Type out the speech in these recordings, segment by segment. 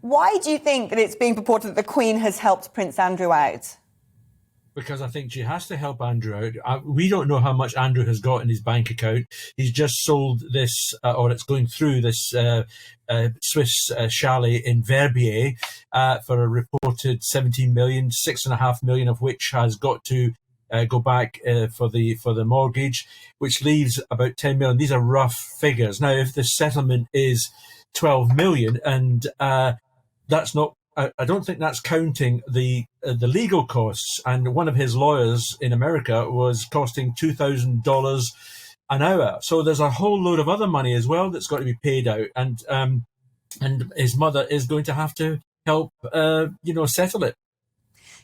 Why do you think that it's being purported that the Queen has helped Prince Andrew out? Because I think she has to help Andrew out. We don't know how much Andrew has got in his bank account. He's just sold this, or it's going through this Swiss chalet in Verbier for a reported 17 million, 6.5 million of which has got to go back for the mortgage, which leaves about 10 million. These are rough figures. Now, if the settlement is 12 million, and that's not, I don't think that's counting the legal costs. And one of his lawyers in America was costing $2,000 an hour. So there's a whole load of other money as well that's got to be paid out. And his mother is going to have to help, settle it.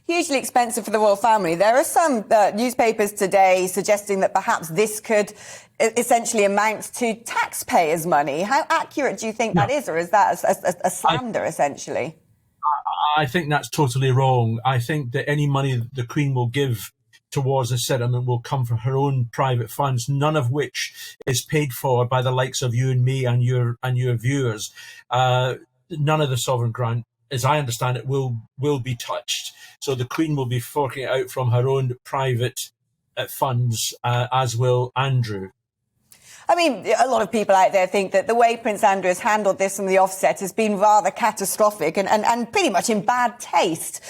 Hugely expensive for the royal family. There are some newspapers today suggesting that perhaps this could essentially amount to taxpayers' money. How accurate do you think that is, or is that a slander, essentially? I think that's totally wrong. I think that any money the Queen will give towards a settlement will come from her own private funds, none of which is paid for by the likes of you and me and your viewers. None of the sovereign grant, as I understand it, will be touched. So the Queen will be forking it out from her own private funds, as will Andrew. I mean, a lot of people out there think that the way Prince Andrew has handled this from the offset has been rather catastrophic and pretty much in bad taste.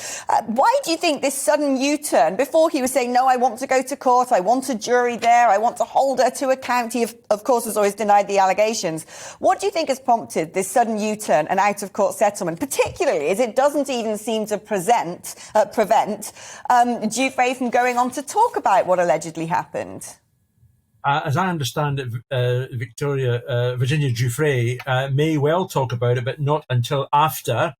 Why do you think this sudden U-turn? Before he was saying, no, I want to go to court, I want a jury there, I want to hold her to account. He, of course, has always denied the allegations. What do you think has prompted this sudden U-turn and out-of-court settlement, particularly as it doesn't even seem to prevent Giuffre from going on to talk about what allegedly happened? As I understand it, Virginia Giuffre may well talk about it, but not until after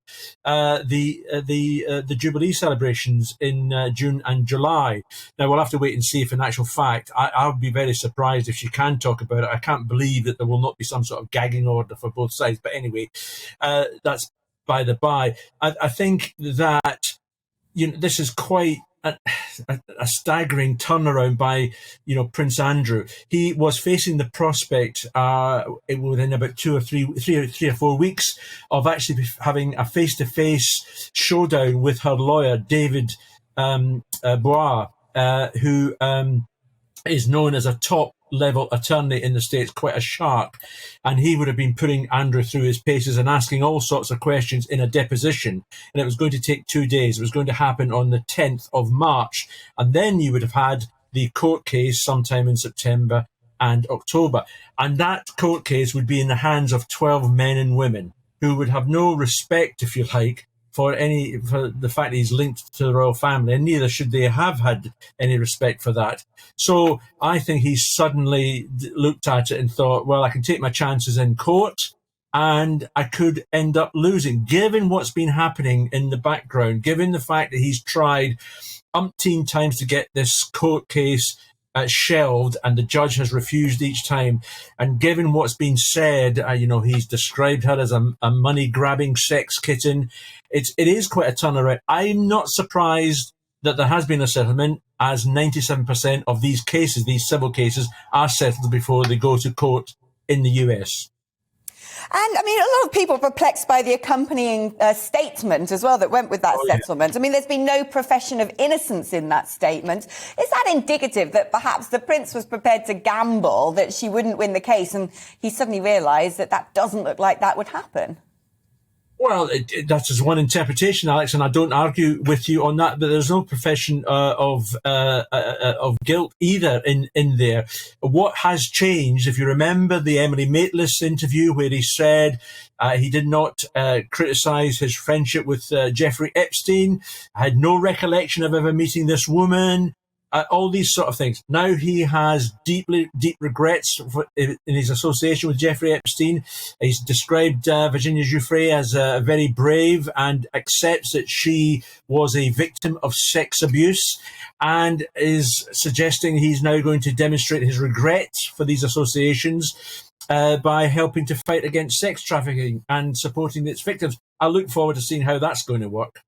the Jubilee celebrations in June and July. Now, we'll have to wait and see if, in actual fact, I'll be very surprised if she can talk about it. I can't believe that there will not be some sort of gagging order for both sides. But anyway, that's by the by. I think that this is quite a staggering turnaround by, Prince Andrew. He was facing the prospect within about 2 or 3 or 4 weeks of actually having a face-to-face showdown with her lawyer, David Bois, who is known as a top-level attorney in the States, quite a shark, and he would have been putting Andrew through his paces and asking all sorts of questions in a deposition, and it was going to take 2 days. It was going to happen on the 10th of March, and then you would have had the court case sometime in September and October, and that court case would be in the hands of 12 men and women who would have no respect, if you like, for the fact that he's linked to the royal family, and neither should they have had any respect for that. So I think he suddenly looked at it and thought, well, I can take my chances in court and I could end up losing, given what's been happening in the background, given the fact that he's tried umpteen times to get this court case shelved, and the judge has refused each time. And given what's been said, he's described her as a money-grabbing sex kitten. It is quite a turnaround. I'm not surprised that there has been a settlement, as 97% of these cases, these civil cases, are settled before they go to court in the US. And, a lot of people are perplexed by the accompanying statement as well that went with that settlement. Yeah. There's been no profession of innocence in that statement. Is that indicative that perhaps the Prince was prepared to gamble that she wouldn't win the case, and he suddenly realised that doesn't look like that would happen? Well, that's just one interpretation, Alex, and I don't argue with you on that. But there's no profession of guilt either in there. What has changed, if you remember the Emily Maitlis interview, where he said he did not criticise his friendship with Jeffrey Epstein, had no recollection of ever meeting this woman. All these sort of things. Now he has deep regrets in his association with Jeffrey Epstein. He's described Virginia Giuffre as very brave and accepts that she was a victim of sex abuse, and is suggesting he's now going to demonstrate his regret for these associations by helping to fight against sex trafficking and supporting its victims. I look forward to seeing how that's going to work.